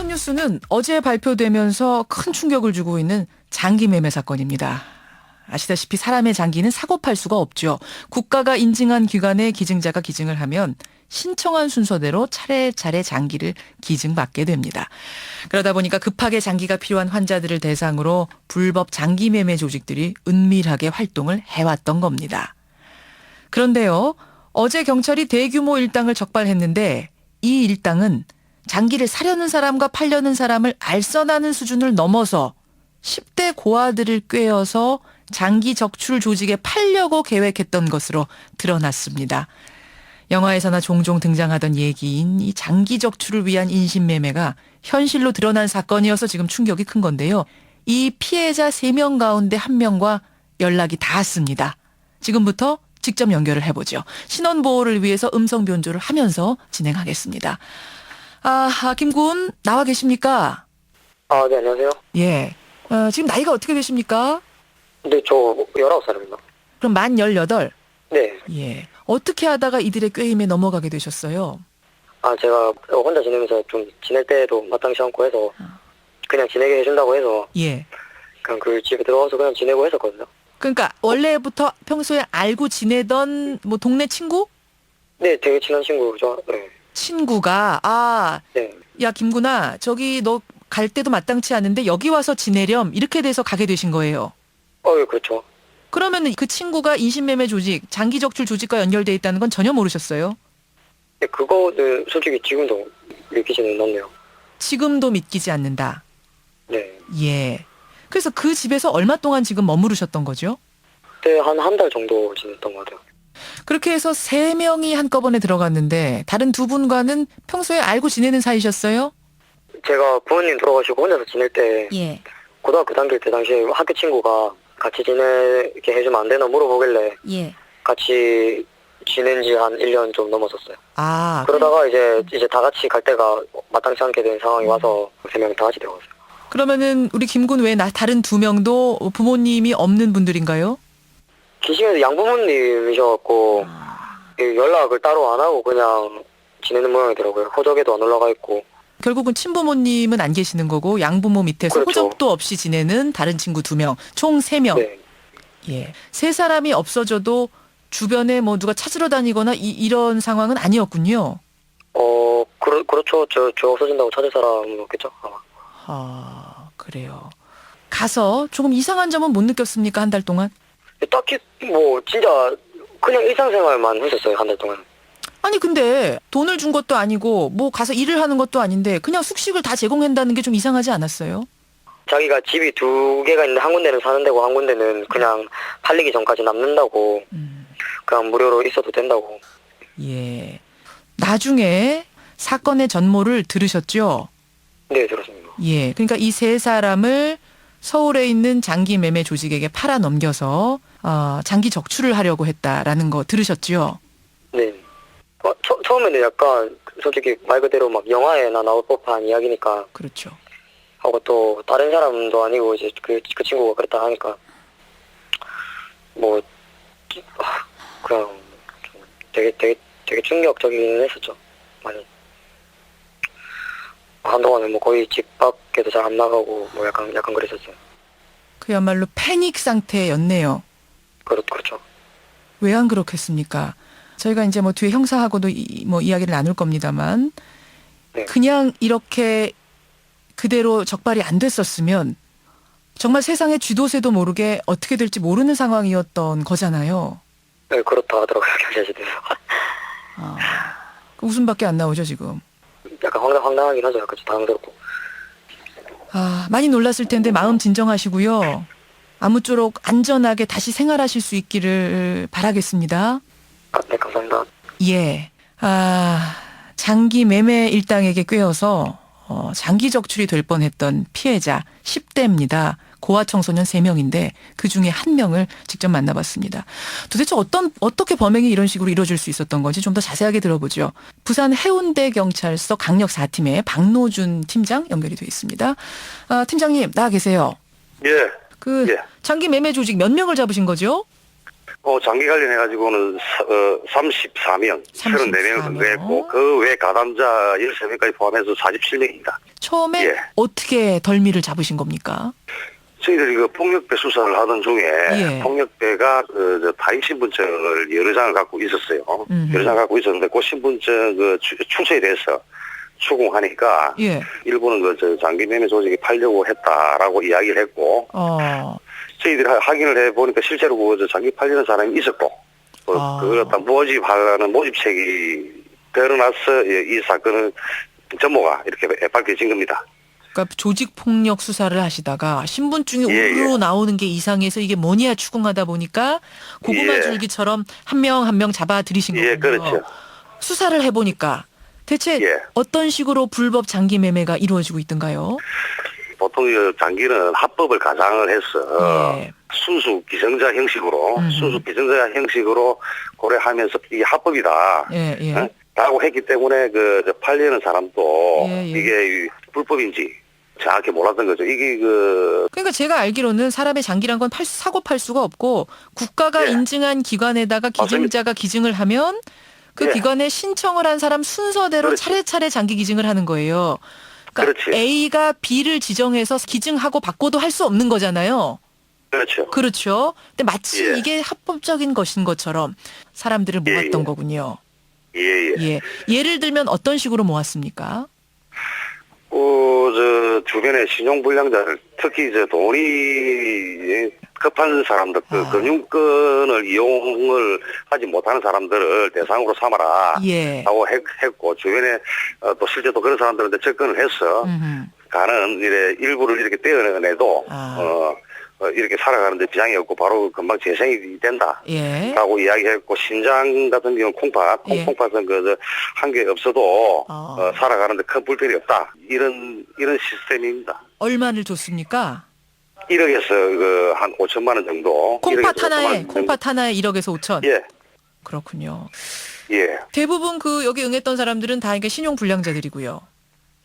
첫 뉴스는 어제 발표되면서 큰 충격을 주고 있는 장기 매매 사건입니다. 아시다시피 사람의 장기는 사고 팔 수가 없죠. 국가가 인증한 기관에 기증자가 기증을 하면 신청한 순서대로 차례차례 장기를 기증받게 됩니다. 그러다 보니까 급하게 장기가 필요한 환자들을 대상으로 불법 장기 매매 조직들이 은밀하게 활동을 해왔던 겁니다. 그런데요, 어제 경찰이 대규모 일당을 적발했는데 이 일당은 장기를 사려는 사람과 팔려는 사람을 알선하는 수준을 넘어서 10대 고아들을 꿰어서 장기 적출 조직에 팔려고 계획했던 것으로 드러났습니다. 영화에서나 종종 등장하던 얘기인 이 장기 적출을 위한 인신매매가 현실로 드러난 사건이어서 지금 충격이 큰 건데요. 이 피해자 3명 가운데 1명과 연락이 닿았습니다. 지금부터 직접 연결을 해보죠. 신원보호를 위해서 음성 변조를 하면서 진행하겠습니다. 김군 나와 계십니까? 네, 안녕하세요. 예. 지금 나이가 어떻게 되십니까? 네, 저 19살입니다. 그럼 만 18? 네. 예. 어떻게 하다가 이들의 꾀임에 넘어가게 되셨어요? 제가 혼자 지내면서 좀 지낼 때도 마땅치 않고 해서 그냥 지내게 해준다고 해서 예. 그냥 그 집에 들어가서 그냥 지내고 했었거든요. 그러니까 원래부터 평소에 알고 지내던 뭐 동네 친구? 네, 되게 친한 친구죠. 네. 친구가 네. 야 김구나 저기 너 갈 때도 마땅치 않은데 여기 와서 지내렴 이렇게 돼서 가게 되신 거예요. 예, 그렇죠. 그러면 그 친구가 인신매매 조직, 장기 적출 조직과 연결돼 있다는 건 전혀 모르셨어요? 네, 그거는 솔직히 지금도 믿기지는 않네요. 지금도 믿기지 않는다. 네. 예. 그래서 그 집에서 얼마 동안 지금 머무르셨던 거죠? 그때 한 달 정도 지냈던 것 같아요. 그렇게 해서 3명이 한꺼번에 들어갔는데 다른 2분과는 평소에 알고 지내는 사이셨어요? 제가 부모님 돌아가시고 혼자서 지낼 때 예. 고등학교 다닐 때 당시에 학교 친구가 같이 지내게 해주면 안 되나 물어보길래 예. 같이 지낸 지 한 1년 좀 넘었었어요. 아, 그러다가 이제 다 같이 갈 때가 마땅치 않게 된 상황이 와서 3명 다 같이 들어갔어요. 그러면은 우리 김군 외에 다른 2명도 부모님이 없는 분들인가요? 기시에서 양부모님이셔갖고 연락을 따로 안 하고 그냥 지내는 모양이더라고요. 호적에도 안 올라가 있고. 결국은 친부모님은 안 계시는 거고 양부모 밑에서 그렇죠. 호적도 없이 지내는 다른 친구 2명, 총 3명. 네. 예. 3사람이 없어져도 주변에 뭐 누가 찾으러 다니거나 이런 상황은 아니었군요. 그렇죠. 저 없어진다고 찾을 사람은 없겠죠, 아마. 그래요. 가서 조금 이상한 점은 못 느꼈습니까, 한 달 동안? 딱히 뭐 진짜 그냥 일상생활만 했었어요, 한 달 동안. 아니 근데 돈을 준 것도 아니고 뭐 가서 일을 하는 것도 아닌데 그냥 숙식을 다 제공한다는 게 좀 이상하지 않았어요? 자기가 집이 2개가 있는데 한 군데는 사는 데고 한 군데는 그냥 팔리기 전까지 남는다고. 그냥 무료로 있어도 된다고. 예. 나중에 사건의 전모를 들으셨죠? 네, 들었습니다. 예. 그러니까 이 3사람을 서울에 있는 장기 매매 조직에게 팔아 넘겨서 장기 적출을 하려고 했다라는 거 들으셨죠? 네. 처음에는 약간 솔직히 말 그대로 막 영화에나 나올 법한 이야기니까 그렇죠. 하고 또 다른 사람도 아니고 이제 그 친구가 그랬다 하니까 뭐 그냥 좀 되게 충격적이긴 했었죠. 많이. 한동안은 뭐 거의 집 밖에도 잘 안 나가고 뭐 약간 그랬었어요. 그야말로 패닉 상태였네요. 그렇죠. 왜 안 그렇겠습니까? 저희가 이제 뭐 뒤에 형사하고도 뭐 이야기를 나눌 겁니다만 네. 그냥 이렇게 그대로 적발이 안 됐었으면 정말 세상의 쥐도새도 모르게 어떻게 될지 모르는 상황이었던 거잖아요. 네, 그렇다 하더라고요, 경찰서에서. 웃음밖에 안 나오죠, 지금. 약간 황당하긴 하죠. 약간 좀 당황스럽고. 많이 놀랐을 텐데 마음 진정하시고요. 아무쪼록 안전하게 다시 생활하실 수 있기를 바라겠습니다. 네, 감사합니다. 예. 장기 매매 일당에게 꿰어서 장기 적출이 될 뻔했던 피해자 10대입니다. 고아 청소년 3명인데 그중에 1명을 직접 만나봤습니다. 도대체 어떻게 범행이 이런 식으로 이루어질 수 있었던 건지 좀 더 자세하게 들어보죠. 부산 해운대 경찰서 강력 4팀의 박노준 팀장 연결이 되어 있습니다. 팀장님 나와 계세요. 예. 장기 매매 조직 몇 명을 잡으신 거죠? 장기 관련해가지고는 34명, 34명을 검거했고, 그 외 가담자 13명까지 포함해서 47명입니다. 처음에 예. 어떻게 덜미를 잡으신 겁니까? 저희들이 그 폭력배 수사를 하던 중에 예. 폭력배가 저 타인 신분증을 여러 장을 갖고 있었어요. 음흠. 여러 장 갖고 있었는데 그 신분증 그 출처에 대해서 추궁하니까 예. 일부는 저 장기매매 조직이 팔려고 했다라고 이야기를 했고 저희들이 확인을 해보니까 실제로 그 장기 팔리는 사람이 있었고 그걸 갖다 모집하는 모집책이 드러나서 이 사건의 전모가 이렇게 밝혀진 겁니다. 그러니까 조직 폭력 수사를 하시다가 신분증이 예, 우르르 예. 나오는 게 이상해서 이게 뭐냐 추궁하다 보니까 고구마 예. 줄기처럼 한 명 한 명 잡아 들이신 거군요. 예, 그렇죠. 수사를 해보니까 대체 예. 어떤 식으로 불법 장기 매매가 이루어지고 있던가요? 보통 이 장기는 합법을 가장을 해서 예. 순수 기성자 형식으로 고려하면서 이게 합법이다. 예, 예. 어? 라고 했기 때문에 저 팔려는 사람도 예, 예. 이게 불법인지 정확히 몰랐던 거죠. 이게 그러니까 제가 알기로는 사람의 장기란 건 사고 팔 수가 없고 국가가 예. 인증한 기관에다가 기증자가 기증을 하면 그 예. 기관에 신청을 한 사람 순서대로 그렇지. 차례차례 장기 기증을 하는 거예요. 그러니까 그렇지. A가 B를 지정해서 기증하고 바꿔도 할 수 없는 거잖아요. 그렇죠. 그렇죠. 근데 마치 예. 이게 합법적인 것인 것처럼 사람들을 예, 모았던 예. 거군요. 예. 예. 예를 들면 어떤 식으로 모았습니까? 저 주변에 신용불량자를 특히 돈이 급한 사람들, 금융권을 이용을 하지 못하는 사람들을 대상으로 삼아라. 예. 라고 했고, 주변에 또 실제 또 그런 사람들한테 접근을 해서 가는 일부를 이렇게 떼어내도, 이렇게 살아가는데 비장이 없고 바로 금방 재생이 된다. 예. 라고 이야기했고, 신장 같은 경우는 콩팥은 한 개 없어도 살아가는데 큰 불편이 없다. 이런 시스템입니다. 얼마를 줬습니까? 1억에서 한 5천만 원 정도. 콩팥 1억에서 5천만 하나에 원 정도. 콩팥 하나에 1억에서 5천. 예. 그렇군요. 예. 대부분 여기 응했던 사람들은 다 그러니까 신용 불량자들이고요.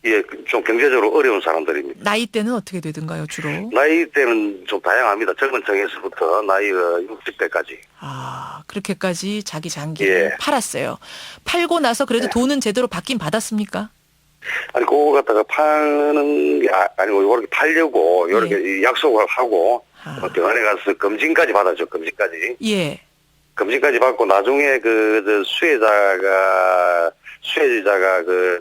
예, 좀 경제적으로 어려운 사람들입니다. 나이대는 어떻게 되던가요, 주로? 나이대는 좀 다양합니다. 젊은 층에서부터 나이가 60대까지. 그렇게까지 자기 장기를 예. 팔았어요. 팔고 나서 그래도 돈은 제대로 받긴 받았습니까? 아니, 그거 갖다가 파는 게 아니고, 이렇게 팔려고, 이렇게 약속을 하고, 병원에 가서 검진까지 받았죠, 검진까지. 예. 검진까지 받고, 나중에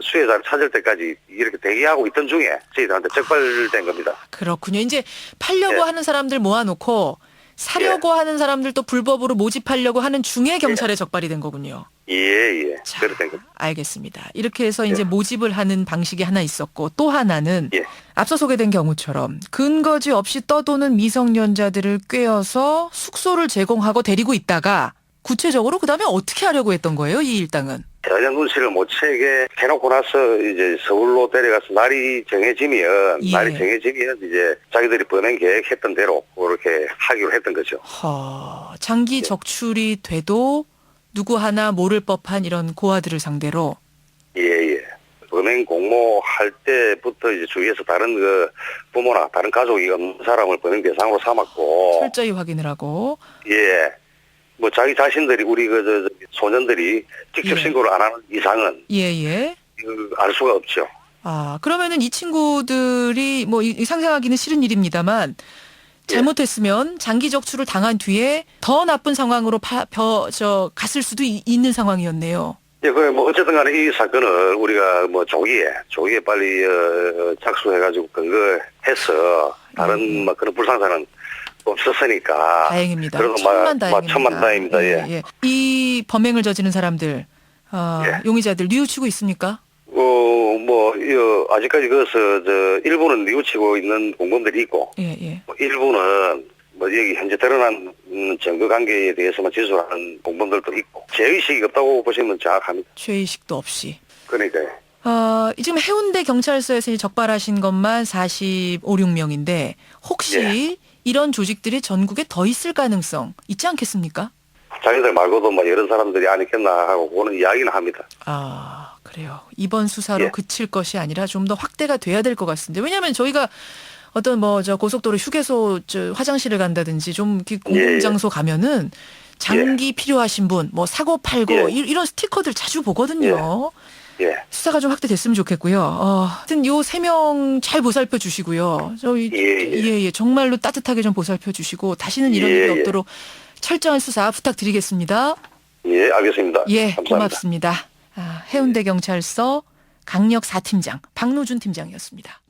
수혜자를 찾을 때까지 이렇게 대기하고 있던 중에 저희들한테 적발된 겁니다. 그렇군요. 이제 팔려고 예. 하는 사람들 모아놓고 사려고 하는 사람들 또 불법으로 모집하려고 하는 중에 경찰에 적발이 된 거군요. 예. 자, 그렇게 된 겁니다. 알겠습니다. 이렇게 해서 이제 예. 모집을 하는 방식이 하나 있었고 또 하나는 예. 앞서 소개된 경우처럼 근거지 없이 떠도는 미성년자들을 꿰어서 숙소를 제공하고 데리고 있다가 구체적으로 그다음에 어떻게 하려고 했던 거예요, 이 일당은? 전혀 눈치를 못 채게 해놓고 나서 이제 서울로 데려가서 날이 정해지면 이제 자기들이 범행 계획했던 대로 그렇게 하기로 했던 거죠. 장기 적출이 돼도 누구 하나 모를 법한 이런 고아들을 상대로. 예. 범행 공모할 때부터 이제 주위에서 다른 부모나 다른 가족이 없는 사람을 범행 대상으로 삼았고. 철저히 확인을 하고. 예. 자기 자신들이 우리 소년들이 직접 예. 신고를 안 하는 이상은. 예. 알 수가 없죠. 그러면은 이 친구들이 상상하기는 싫은 일입니다만 잘못했으면 장기 적출을 당한 뒤에 더 나쁜 상황으로 갔을 수도 있는 상황이었네요. 예, 어쨌든 간에 이 사건을 우리가 조기에 빨리 착수해가지고 근거해서 다른 그런 불상사는 없었으니까. 다행입니다. 그래도 천만 다행입니다. 예. 이 범행을 저지른 사람들, 용의자들 뉘우치고 있습니까? 아직까지 일부는 뉘우치고 있는 공범들이 있고. 예. 일부는 여기 현재 드러난 증거 관계에 대해서만 진술하는 공범들도 있고. 죄의식이 없다고 보시면 정확합니다. 죄의식도 없이. 그러니까요. 지금 해운대 경찰서에서 적발하신 것만 45~6명인데 혹시 이런 조직들이 전국에 더 있을 가능성 있지 않겠습니까? 자기들 말고도 이런 사람들이 아니겠나 하고 그거는 이야기는 합니다. 그래요. 이번 수사로 예. 그칠 것이 아니라 좀 더 확대가 돼야 될 것 같습니다. 왜냐하면 저희가 어떤 고속도로 휴게소 화장실을 간다든지 좀 공공장소 가면은 장기 필요하신 분, 사고 팔고 이런 스티커들 자주 보거든요. 예. 수사가 좀 확대됐으면 좋겠고요. 하여튼 요 3명 잘 보살펴 주시고요. 저희 예, 정말로 따뜻하게 좀 보살펴 주시고 다시는 이런 일이 없도록 철저한 수사 부탁드리겠습니다. 예, 알겠습니다. 예, 감사합니다. 고맙습니다. 해운대 경찰서 강력 4팀장 박노준 팀장이었습니다.